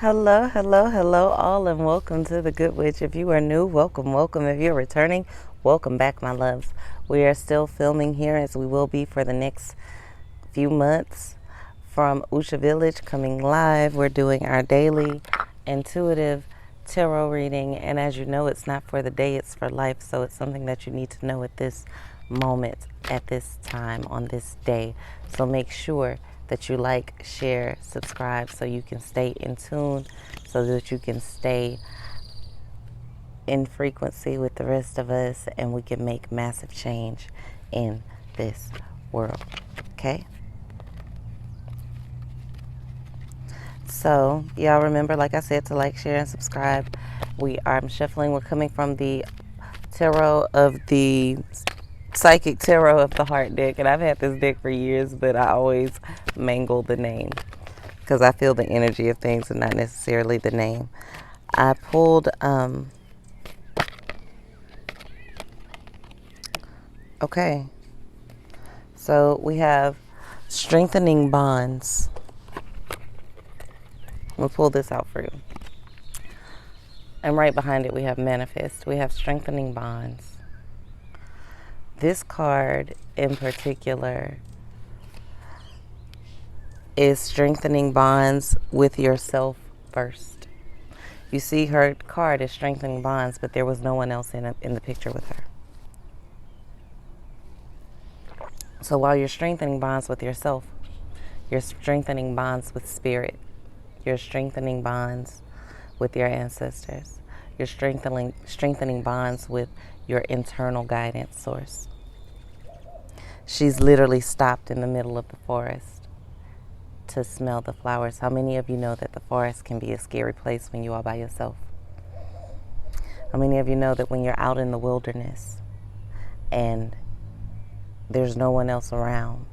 Hello, hello, hello, all, and welcome to The Good Witch. If you are new, welcome, welcome. If you're returning, welcome back, my loves. We are still filming here, as we will be for the next few months, from Usha Village, coming live. We're doing our daily intuitive tarot reading, and as you know, it's not for the day, it's for life. So it's something that you need to know at this moment, at this time, on this day. So make sure that you like, share, subscribe, so you can stay in tune, so that you can stay in frequency with the rest of us, and we can make massive change in this world. Okay? So, y'all remember, like I said, to like, share, and subscribe. I'm shuffling. We're coming from the tarot of the psychic tarot of the heart deck, and I've had this deck for years, but I always mangle the name because I feel the energy of things and not necessarily the name. I pulled, okay, so we have strengthening bonds. We'll pull this out for you. And right behind it, we have manifest. We have strengthening bonds. This card in particular is strengthening bonds with yourself first. You see, her card is strengthening bonds, but there was no one else in the picture with her. So while you're strengthening bonds with yourself, you're strengthening bonds with spirit. You're strengthening bonds with your ancestors. You're strengthening bonds with your internal guidance source. She's literally stopped in the middle of the forest to smell the flowers. How many of you know that the forest can be a scary place when you are by yourself? How many of you know that when you're out in the wilderness and there's no one else around,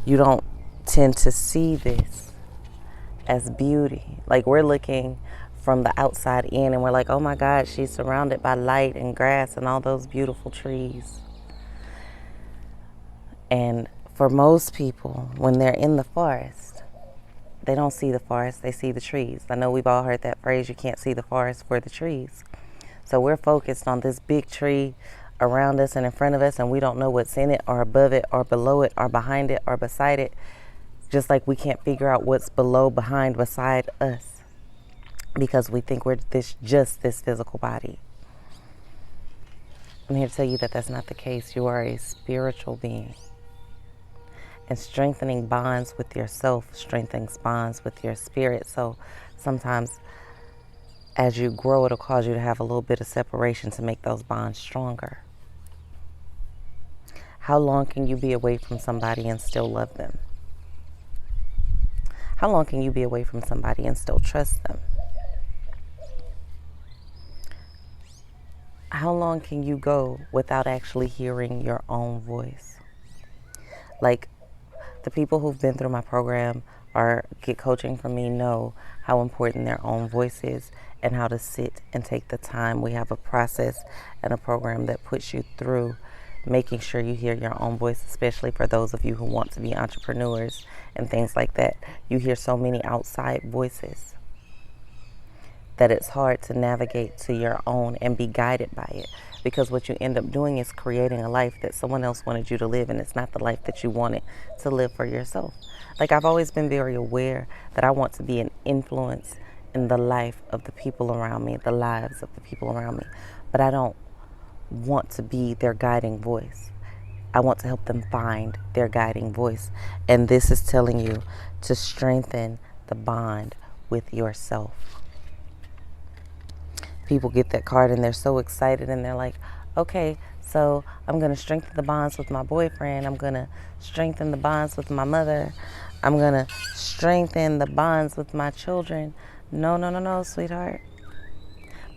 you don't tend to see this as beauty? Like, we're looking from the outside in and we're like, oh my God, she's surrounded by light and grass and all those beautiful trees. And for most people, when they're in the forest, they don't see the forest, they see the trees. I know we've all heard that phrase, you can't see the forest for the trees. So we're focused on this big tree around us and in front of us, and we don't know what's in it or above it or below it or behind it or beside it. Just like we can't figure out what's below, behind, beside us, because we think we're just this physical body. I'm here to tell you that that's not the case. You are a spiritual being. And strengthening bonds with yourself strengthens bonds with your spirit. So sometimes as you grow, it'll cause you to have a little bit of separation to make those bonds stronger. How long can you be away from somebody and still love them? How long can you be away from somebody and still trust them? How long can you go without actually hearing your own voice? Like, the people who've been through my program or get coaching from me know how important their own voice is and how to sit and take the time. We have a process and a program that puts you through making sure you hear your own voice, especially for those of you who want to be entrepreneurs and things like that. You hear so many outside voices that it's hard to navigate to your own and be guided by it, because what you end up doing is creating a life that someone else wanted you to live, and it's not the life that you wanted to live for yourself. Like, I've always been very aware that I want to be an influence in the life of the people around me, the lives of the people around me, but I don't want to be their guiding voice. I want to help them find their guiding voice, and this is telling you to strengthen the bond with yourself. People get that card and they're so excited and they're like, okay, so I'm going to strengthen the bonds with my boyfriend. I'm going to strengthen the bonds with my mother. I'm going to strengthen the bonds with my children. No, no, no, no, sweetheart.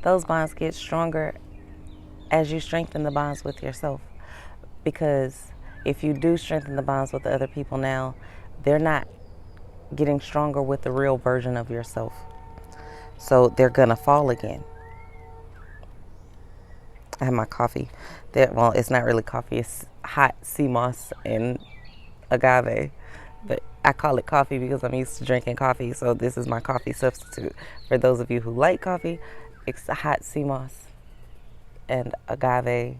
Those bonds get stronger as you strengthen the bonds with yourself. Because if you do strengthen the bonds with the other people now, they're not getting stronger with the real version of yourself. So they're going to fall again. I have my coffee. Well, it's not really coffee. It's hot sea moss and agave. But I call it coffee because I'm used to drinking coffee, so this is my coffee substitute. For those of you who like coffee, it's hot sea moss and agave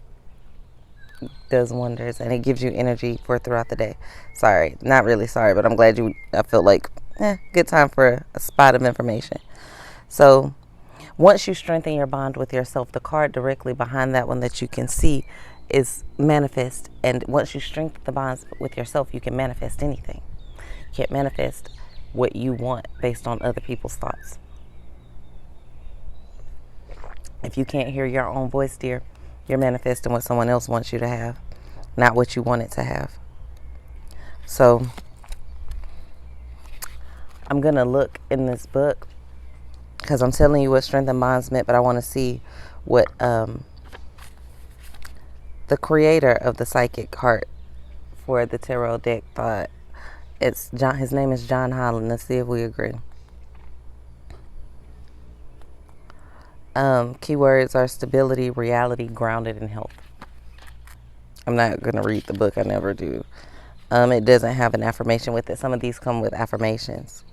does wonders, and it gives you energy for throughout the day. Sorry, not really sorry, but I'm glad I felt like, good time for a spot of information. So once you strengthen your bond with yourself, the card directly behind that one that you can see is manifest. And once you strengthen the bonds with yourself, you can manifest anything. You can't manifest what you want based on other people's thoughts. If you can't hear your own voice, dear, you're manifesting what someone else wants you to have, not what you want it to have. So I'm going to look in this book because I'm telling you what strength and bonds meant, but I want to see what the creator of the Psychic Heart for the tarot deck thought. It's John. His name is John Holland. Let's see if we agree. Keywords are stability, reality, grounded, and health. I'm not going to read the book. I never do. It doesn't have an affirmation with it. Some of these come with affirmations.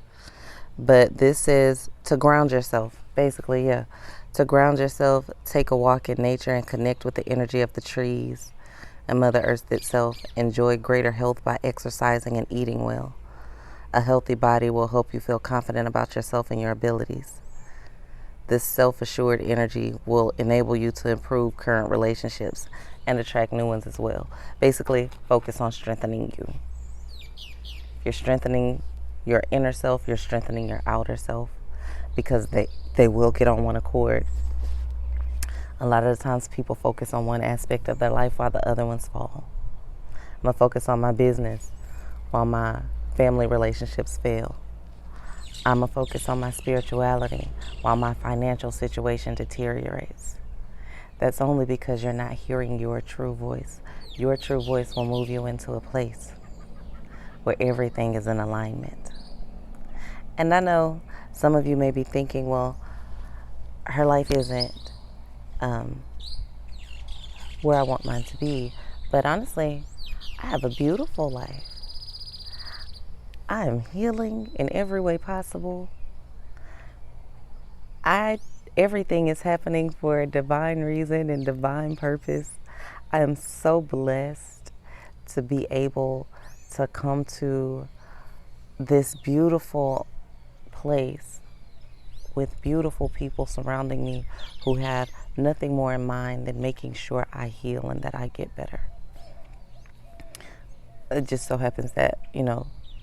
But this is to ground yourself. Basically, yeah. To ground yourself, take a walk in nature and connect with the energy of the trees and Mother Earth itself. Enjoy greater health by exercising and eating well. A healthy body will help you feel confident about yourself and your abilities. This self-assured energy will enable you to improve current relationships and attract new ones as well. Basically, focus on strengthening you. You're strengthening your inner self, you're strengthening your outer self, because they will get on one accord. A lot of the times people focus on one aspect of their life while the other ones fall. I'm going to focus on my business while my family relationships fail. I'm going to focus on my spirituality while my financial situation deteriorates. That's only because you're not hearing your true voice. Your true voice will move you into a place where everything is in alignment. And I know some of you may be thinking, well, her life isn't where I want mine to be. But honestly, I have a beautiful life. I am healing in every way possible. Everything is happening for a divine reason and divine purpose. I am so blessed to be able to come to this beautiful place with beautiful people surrounding me who have nothing more in mind than making sure I heal and that I get better. It just so happens that,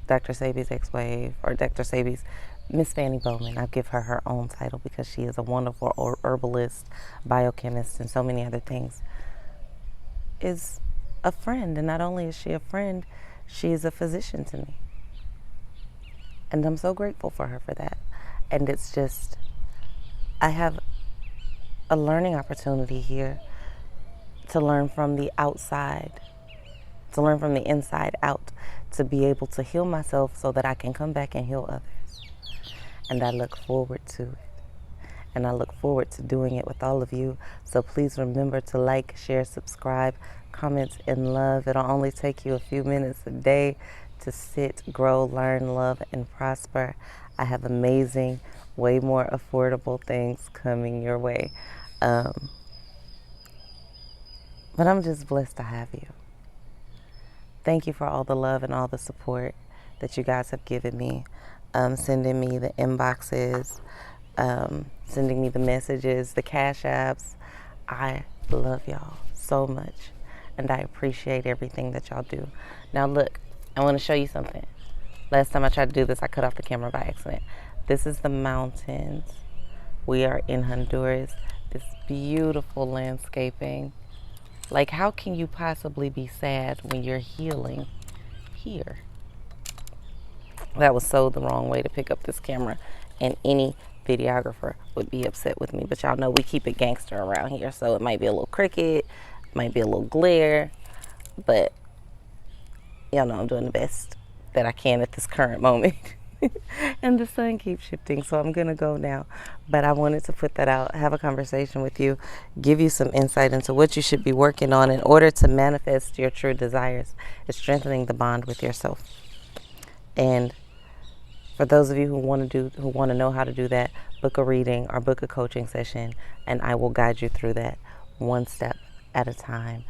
Dr. Sebi's ex-wife, or Dr. Sebi's Miss Fanny Bowman, I'll give her own title because she is a wonderful herbalist, biochemist, and so many other things, is a friend. And not only is she a friend, she is a physician to me. And I'm so grateful for her for that. And it's just, I have a learning opportunity here to learn from the outside, to learn from the inside out, to be able to heal myself so that I can come back and heal others. And I look forward to it. And I look forward to doing it with all of you. So please remember to like, share, subscribe, comment, and love. It'll only take you a few minutes a day to sit, grow, learn, love, and prosper. I have amazing, way more affordable things coming your way. But I'm just blessed to have you. Thank you for all the love and all the support that you guys have given me, sending me the inboxes, sending me the messages, the cash apps. I love y'all so much, and I appreciate everything that y'all do. Now look, I want to show you something. Last time I tried to do this, I cut off the camera by accident. This is the mountains. We are in Honduras. This beautiful landscaping. Like, how can you possibly be sad when you're healing here? That was so the wrong way to pick up this camera, and any videographer would be upset with me. But y'all know we keep it gangster around here, so it might be a little crooked, might be a little glare, but y'all know I'm doing the best that I can at this current moment. And the sun keeps shifting, so I'm gonna go now. But I wanted to put that out, have a conversation with you, give you some insight into what you should be working on in order to manifest your true desires. It's strengthening the bond with yourself. And for those of you who want to know how to do that, book a reading or book a coaching session, and I will guide you through that one step at a time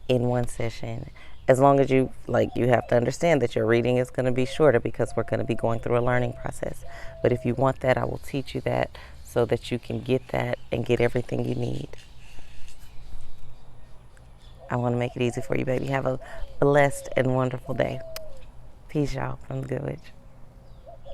in one session. As long as you have to understand that your reading is going to be shorter because we're going to be going through a learning process. But if you want that, I will teach you that so that you can get that and get everything you need. I want to make it easy for you, baby. Have a blessed and wonderful day. Peace, y'all, from the Good Witch.